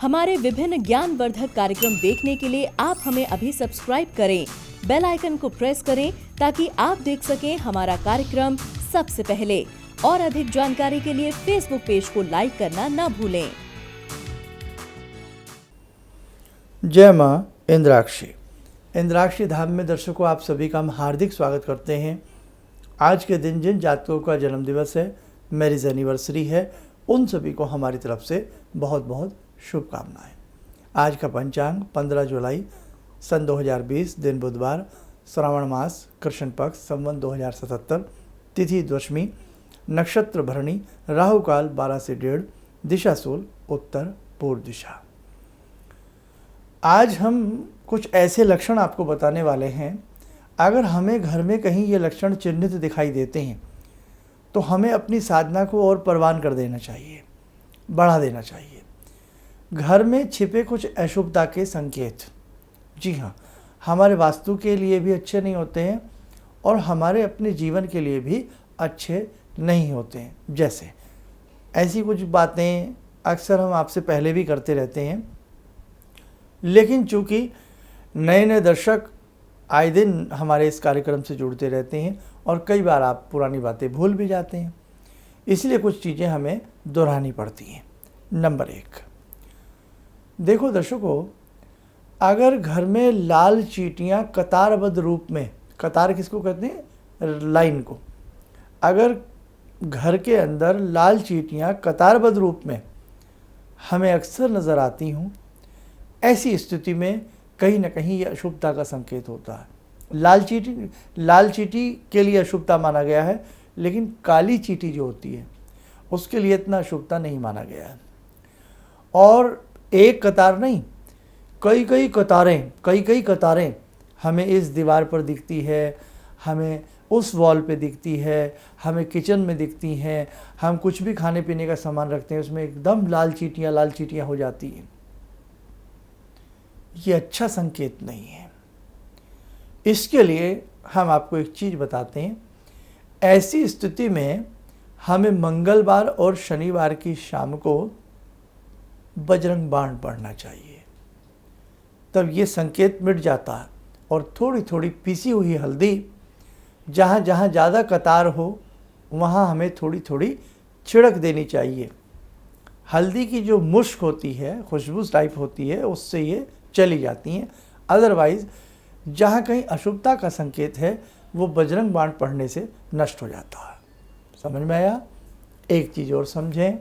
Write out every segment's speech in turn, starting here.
हमारे विभिन्न ज्ञानवर्धक कार्यक्रम देखने के लिए आप हमें अभी सब्सक्राइब करें, बेल आइकन को प्रेस करें ताकि आप देख सकें हमारा कार्यक्रम सबसे पहले। और अधिक जानकारी के लिए फेसबुक पेज को लाइक करना न भूलें। जय माँ इंद्राक्षी धाम में दर्शकों आप सभी का हम हार्दिक स्वागत करते हैं। आज के दिन जिन जातकों का जन्म दिवस है, मैरिज एनिवर्सरी है, उन सभी को हमारी तरफ से बहुत बहुत शुभकामनाएं। आज का पंचांग 15 जुलाई सन 2020, दिन बुधवार, श्रावण मास, कृष्ण पक्ष, संवत 2077, तिथि दशमी, नक्षत्र भरणी, राहु काल 12 से 1:30, दिशा सूल उत्तर पूर्व दिशा। आज हम कुछ ऐसे लक्षण आपको बताने वाले हैं। अगर हमें घर में कहीं ये लक्षण चिन्हित दिखाई देते हैं तो हमें अपनी साधना को और परवान कर देना चाहिए, बढ़ा देना चाहिए। घर में छिपे कुछ अशुभता के संकेत, जी हाँ, हमारे वास्तु के लिए भी अच्छे नहीं होते हैं और हमारे अपने जीवन के लिए भी अच्छे नहीं होते हैं। जैसे ऐसी कुछ बातें अक्सर हम आपसे पहले भी करते रहते हैं, लेकिन चूँकि नए नए दर्शक आए दिन हमारे इस कार्यक्रम से जुड़ते रहते हैं और कई बार आप पुरानी बातें भूल भी जाते हैं, इसलिए कुछ चीज़ें हमें दोहरानी पड़ती हैं। नंबर 1, देखो दर्शकों, अगर घर में लाल चींटियाँ कतारबद्ध रूप में, कतार किसको कहते हैं? लाइन को। अगर घर के अंदर लाल चींटियाँ कतारबद्ध रूप में हमें अक्सर नज़र आती हूँ, ऐसी स्थिति में कहीं ना कहीं ये अशुभता का संकेत होता है। लाल चींटी के लिए अशुभता माना गया है, लेकिन काली चींटी जो होती है उसके लिए इतना अशुभता नहीं माना गया है। और एक कतार नहीं, कई कतारें हमें इस दीवार पर दिखती है, हमें उस वॉल पे दिखती है, हमें किचन में दिखती हैं। हम कुछ भी खाने पीने का सामान रखते हैं उसमें एकदम लाल चींटियाँ हो जाती हैं। ये अच्छा संकेत नहीं है। इसके लिए हम आपको एक चीज़ बताते हैं। ऐसी स्थिति में हमें मंगलवार और शनिवार की शाम को बजरंग बाण पढ़ना चाहिए, तब ये संकेत मिट जाता है। और थोड़ी थोड़ी पीसी हुई हल्दी, जहाँ जहाँ ज़्यादा कतार हो वहाँ हमें थोड़ी थोड़ी छिड़क देनी चाहिए। हल्दी की जो मुश्क होती है, खुशबू टाइप होती है, उससे ये चली जाती हैं। अदरवाइज़ जहाँ कहीं अशुभता का संकेत है वो बजरंग बाण पढ़ने से नष्ट हो जाता है। समझ में आया? एक चीज़ और समझें,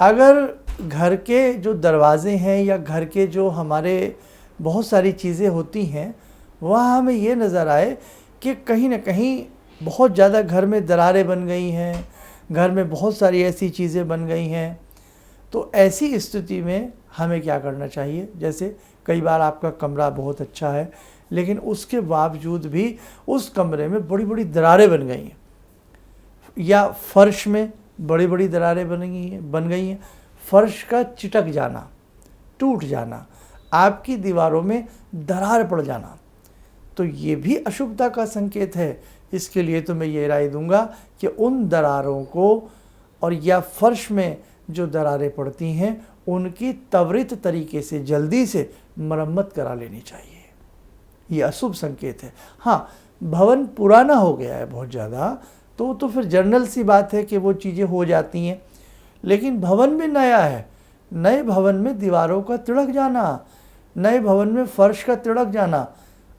अगर घर के जो दरवाजे हैं या घर के जो हमारे बहुत सारी चीज़ें होती हैं, वहाँ हमें ये नज़र आए कि कहीं ना कहीं बहुत ज़्यादा घर में दरारें बन गई हैं, घर में बहुत सारी ऐसी चीज़ें बन गई हैं, तो ऐसी स्थिति में हमें क्या करना चाहिए? जैसे कई बार आपका कमरा बहुत अच्छा है, लेकिन उसके बावजूद भी उस कमरे में बड़ी बड़ी दरारें बन गई हैं, या फर्श में बड़ी बड़ी दरारें बन गई हैं। फर्श का चिटक जाना, टूट जाना, आपकी दीवारों में दरार पड़ जाना, तो ये भी अशुभता का संकेत है। इसके लिए तो मैं ये राय दूंगा कि उन दरारों को, और या फर्श में जो दरारें पड़ती हैं उनकी त्वरित तरीके से जल्दी से मरम्मत करा लेनी चाहिए। ये अशुभ संकेत है। हाँ, भवन पुराना हो गया है बहुत ज़्यादा, तो फिर जनरल सी बात है कि वो चीज़ें हो जाती हैं, लेकिन भवन भी नया है, नए भवन में दीवारों का तिड़क जाना, नए भवन में फर्श का तिड़क जाना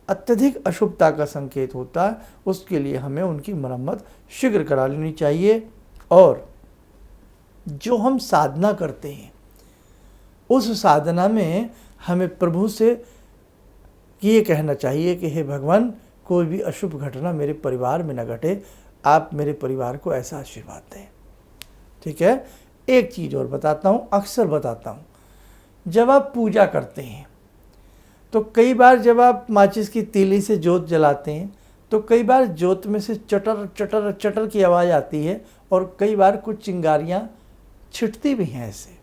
अत्यधिक अशुभता का संकेत होता है। उसके लिए हमें उनकी मरम्मत शीघ्र करा लेनी चाहिए। और जो हम साधना करते हैं उस साधना में हमें प्रभु से ये कहना चाहिए कि हे भगवान, कोई भी अशुभ घटना मेरे परिवार में न घटे, आप मेरे परिवार को ऐसा आशीर्वाद दें। ठीक है? एक चीज़ और बताता हूँ, अक्सर बताता हूँ, जब आप पूजा करते हैं तो कई बार जब आप माचिस की तीली से जोत जलाते हैं तो कई बार जोत में से चटर चटर चटर की आवाज़ आती है, और कई बार कुछ चिंगारियाँ छिटती भी हैं ऐसे।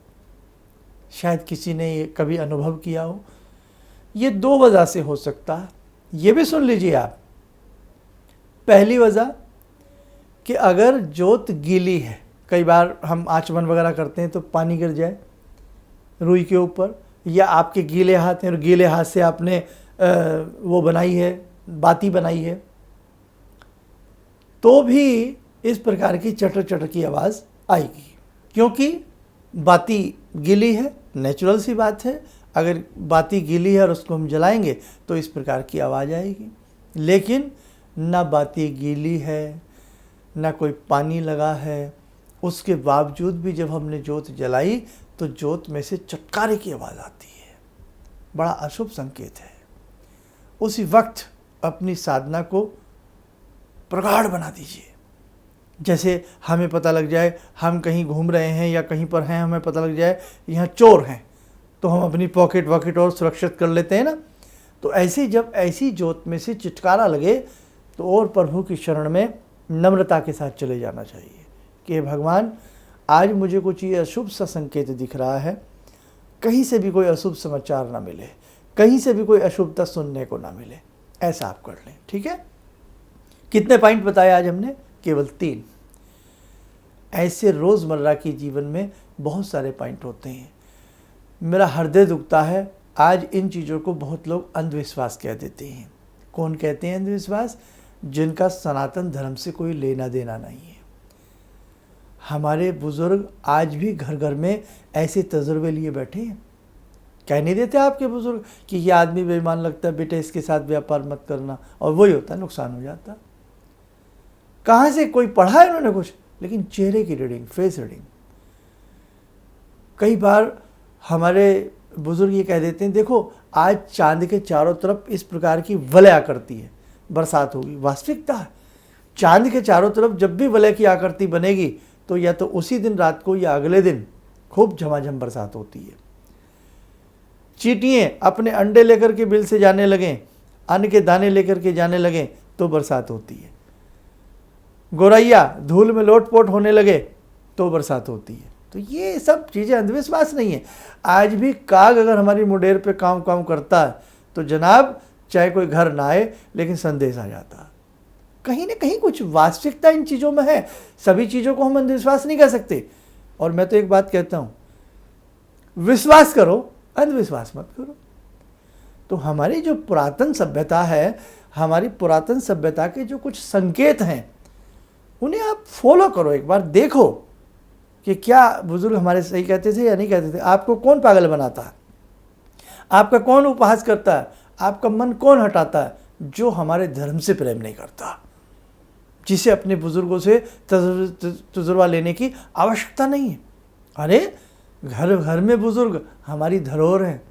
शायद किसी ने ये कभी अनुभव किया हो। ये 2 वजह से हो सकता है। ये भी सुन लीजिए आप। पहली वजह कि अगर जोत गीली है, कई बार हम आचमन वगैरह करते हैं तो पानी गिर जाए, रुई के ऊपर, या आपके गीले हाथ हैं और गीले हाथ से आपने वो बनाई है, बाती बनाई है, तो भी इस प्रकार की चटर चटर की आवाज़ आएगी, क्योंकि बाती गीली है। नेचुरल सी बात है, अगर बाती गीली है और उसको हम जलाएंगे तो इस प्रकार की आवाज़ आएगी। लेकिन ना बाती गीली है, ना कोई पानी लगा है, उसके बावजूद भी जब हमने जोत जलाई तो जोत में से चटकारे की आवाज़ आती है। बड़ा अशुभ संकेत है। उसी वक्त अपनी साधना को प्रगाढ़ बना दीजिए। जैसे हमें पता लग जाए हम कहीं घूम रहे हैं या कहीं पर हैं, हमें पता लग जाए यहाँ चोर हैं, तो हम अपनी पॉकेट वॉकेट और सुरक्षित कर लेते हैं ना। तो ऐसे जब ऐसी जोत में से चिटकारा लगे तो और प्रभु की शरण में नम्रता के साथ चले जाना चाहिए कि भगवान, आज मुझे कुछ ये अशुभ सा संकेत दिख रहा है, कहीं से भी कोई अशुभ समाचार ना मिले, कहीं से भी कोई अशुभता सुनने को ना मिले। ऐसा आप कर लें, ठीक है। कितने पॉइंट बताए आज हमने? केवल 3। ऐसे रोज़मर्रा की जीवन में बहुत सारे पॉइंट होते हैं। मेरा हृदय दुखता है, आज इन चीज़ों को बहुत लोग अंधविश्वास कह देते हैं। कौन कहते हैं अंधविश्वास? जिनका सनातन धर्म से कोई लेना देना नहीं है। हमारे बुज़ुर्ग आज भी घर घर में ऐसे तजुर्बे लिए बैठे हैं। कह नहीं देते आपके बुज़ुर्ग कि ये आदमी बेईमान लगता है, बेटे इसके साथ व्यापार मत करना, और वही होता है, नुकसान हो जाता। कहाँ से कोई पढ़ा है उन्होंने कुछ, लेकिन चेहरे की रीडिंग, फेस रीडिंग। कई बार हमारे बुज़ुर्ग ये कह देते हैं, देखो आज चांद के चारों तरफ इस प्रकार की वलय आकृति है, बरसात होगी। वास्तविकता है, चांद के चारों तरफ जब भी वलय की आकृति बनेगी तो या तो उसी दिन रात को या अगले दिन खूब झमाझम बरसात होती है। चींटियाँ अपने अंडे लेकर के बिल से जाने लगें, अन्न के दाने लेकर के जाने लगें तो बरसात होती है। गोरैया धूल में लोटपोट होने लगे तो बरसात होती है। तो ये सब चीज़ें अंधविश्वास नहीं है। आज भी काग अगर हमारी मुंडेर पे काम काम करता है तो जनाब चाहे कोई घर ना आए लेकिन संदेश आ जाता। कहीं ना कहीं कुछ वास्तविकता इन चीज़ों में है। सभी चीज़ों को हम अंधविश्वास नहीं कर सकते। और मैं तो एक बात कहता हूँ, विश्वास करो, अंधविश्वास मत करो। तो हमारी जो पुरातन सभ्यता है, हमारी पुरातन सभ्यता के जो कुछ संकेत हैं उन्हें आप फॉलो करो। एक बार देखो कि क्या बुजुर्ग हमारे सही कहते थे या नहीं कहते थे। आपको कौन पागल बनाता है, आपका कौन उपहास करता है, आपका मन कौन हटाता है? जो हमारे धर्म से प्रेम नहीं करता, जिसे अपने बुजुर्गों से तजुर्बा लेने की आवश्यकता नहीं है। अरे घर घर में बुजुर्ग हमारी धरोहर हैं।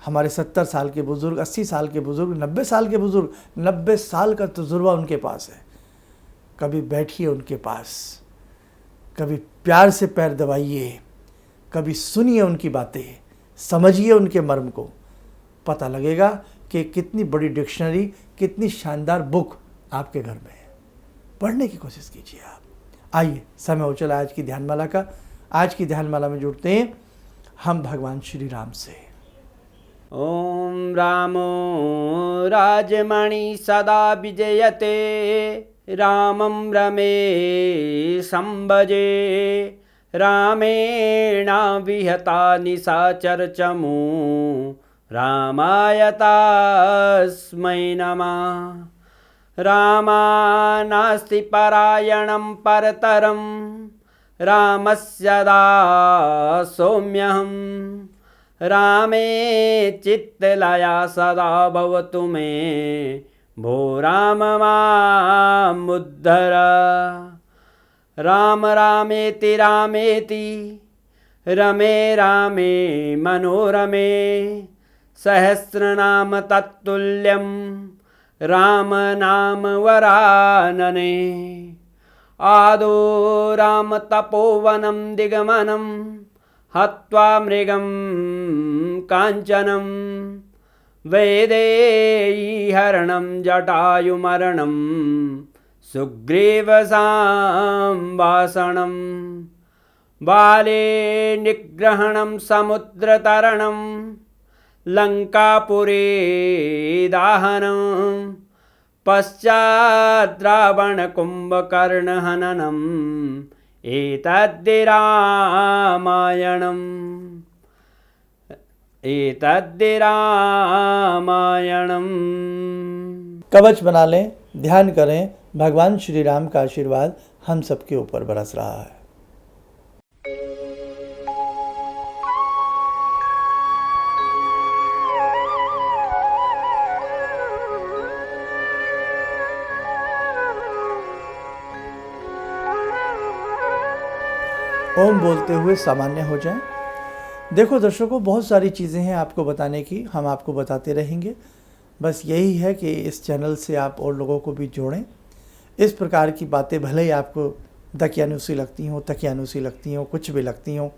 हमारे 70 साल के बुजुर्ग, 80 साल के बुजुर्ग, 90 साल के बुजुर्ग, 90 साल का तजुर्बा उनके पास है। कभी बैठिए उनके पास, कभी प्यार से पैर दबाइए, कभी सुनिए उनकी बातें, समझिए उनके मर्म को। पता लगेगा कि कितनी बड़ी डिक्शनरी, कितनी शानदार बुक आपके घर में है। पढ़ने की कोशिश कीजिए आप। आइए, समय हो चला आज की ध्यानमाला का। आज की ध्यानमाला में जुड़ते हैं हम भगवान श्री राम से। ओम रामो राजमणि सदा विजयते, रामं रमे संभजे, रामेण विहता निशाचर चमू, रामाय तस्मै नमः। रामानास्ति परायणं परतरं, रामस्य दासोऽम्यहम्। रामे चित्तलया सदा भवतु मे, भो राम मामुद्धर। राम रामेति रामेति, रमे रामे मनोरमे, सहस्रनाम तत्तुल्यं, राम नाम वरानने। आदो राम तपोवनं दिगमनं, हत्वा मृगं काञ्चनं, वैदेहीहरणं जटायुमरणं, सुग्रीवसंभाषणं। बाले निग्रहणं समुद्रतरणं, लङ्कापुरे दाहनं, पश्चात् रावणकुम्भकर्णहननम्, एतद्धि रामायणम्। एतद्धि रामायणम्। कवच बना लें, ध्यान करें, भगवान श्री राम का आशीर्वाद हम सबके ऊपर बरस रहा है। ओम बोलते हुए सामान्य हो जाएं। देखो दर्शकों, बहुत सारी चीज़ें हैं आपको बताने की, हम आपको बताते रहेंगे। बस यही है कि इस चैनल से आप और लोगों को भी जोड़ें। इस प्रकार की बातें भले ही आपको दकियानुसी लगती हों, तकियानुसी लगती हों, कुछ भी लगती हों,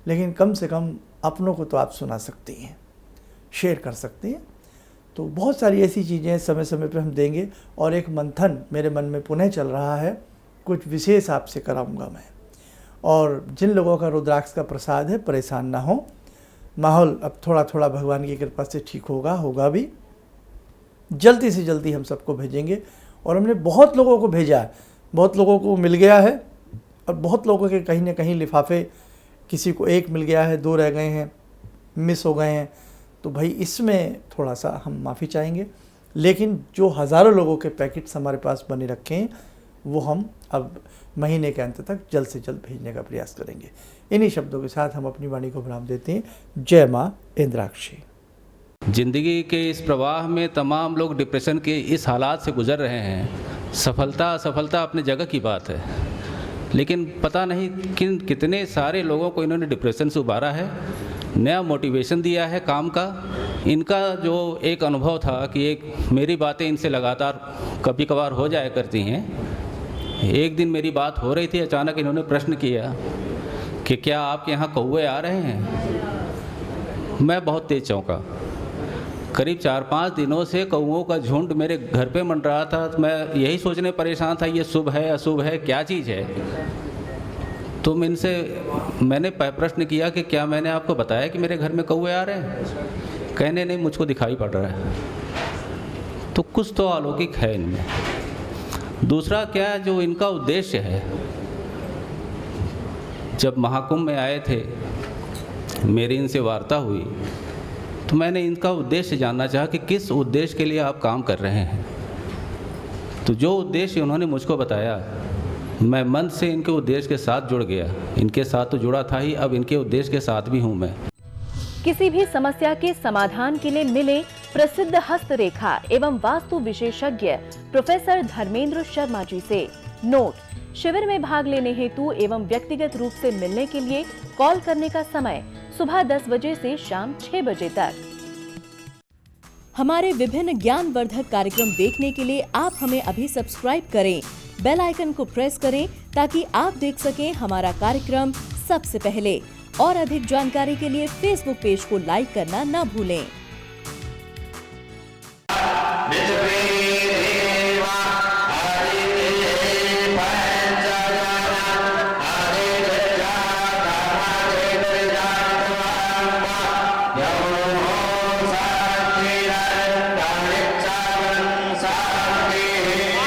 लेकिन कम से कम अपनों को तो आप सुना सकती हैं, शेयर कर सकते हैं। तो बहुत सारी ऐसी चीज़ें समय समय पर हम देंगे। और एक मंथन मेरे मन में पुनः चल रहा है, कुछ विशेष आपसे कराऊंगा मैं। और जिन लोगों का रुद्राक्ष का प्रसाद है, परेशान ना हो, माहौल अब थोड़ा थोड़ा भगवान की कृपा से ठीक होगा भी। जल्दी से जल्दी हम सबको भेजेंगे। और हमने बहुत लोगों को भेजा है, बहुत लोगों को मिल गया है, और बहुत लोगों के कहीं ना कहीं लिफाफे, किसी को एक मिल गया है, 2 रह गए हैं, मिस हो गए हैं। तो भाई इसमें थोड़ा सा हम माफ़ी चाहेंगे। लेकिन जो हज़ारों लोगों के पैकेट्स हमारे पास बने रखे हैं, वो हम अब महीने के अंत तक जल्द से जल्द भेजने का प्रयास करेंगे। इन्हीं शब्दों के साथ हम अपनी वाणी को विराम देते हैं। जय माँ इंद्राक्षी। जिंदगी के इस प्रवाह में तमाम लोग डिप्रेशन के इस हालात से गुजर रहे हैं। सफलता असफलता अपनी जगह की बात है, लेकिन पता नहीं कितने सारे लोगों को इन्होंने डिप्रेशन से उबारा है, नया मोटिवेशन दिया है काम का। इनका जो एक अनुभव था कि एक मेरी बातें इनसे लगातार कभी कभार हो जाया करती हैं। एक दिन मेरी बात हो रही थी, अचानक इन्होंने प्रश्न किया कि क्या आपके यहाँ कौवे आ रहे हैं। मैं बहुत तेज चौंका। करीब 4-5 दिनों से कौवों का झुंड मेरे घर पे मंडरा था। तो मैं यही सोचने परेशान था, ये शुभ है अशुभ है, क्या चीज़ है। तो मैंने प्रश्न किया कि क्या मैंने आपको बताया कि मेरे घर में कौवे आ रहे हैं। कहने नहीं, मुझको दिखाई पड़ रहा है। तो कुछ तो अलौकिक है इनमें। दूसरा क्या, जो इनका उद्देश्य है, जब महाकुंभ में आए थे, मेरी इनसे वार्ता हुई, तो मैंने इनका उद्देश्य जानना चाहा कि किस उद्देश्य के लिए आप काम कर रहे हैं। तो जो उद्देश्य उन्होंने मुझको बताया, मैं मन से इनके उद्देश्य के साथ जुड़ गया। इनके साथ तो जुड़ा था ही, अब इनके उद्देश्य के साथ भी हूँ मैं। किसी भी समस्या के समाधान के लिए मिले प्रसिद्ध हस्तरेखा एवं वास्तु विशेषज्ञ प्रोफेसर धर्मेंद्र शर्मा जी से। नोट: शिविर में भाग लेने हेतु एवं व्यक्तिगत रूप से मिलने के लिए कॉल करने का समय सुबह 10 बजे से शाम 6 बजे तक। हमारे विभिन्न ज्ञानवर्धक कार्यक्रम देखने के लिए आप हमें अभी सब्सक्राइब करें, बेल आइकन को प्रेस करें ताकि आप देख सकें हमारा कार्यक्रम सबसे पहले। और अधिक जानकारी के लिए फेसबुक पेज को लाइक करना न भूलें।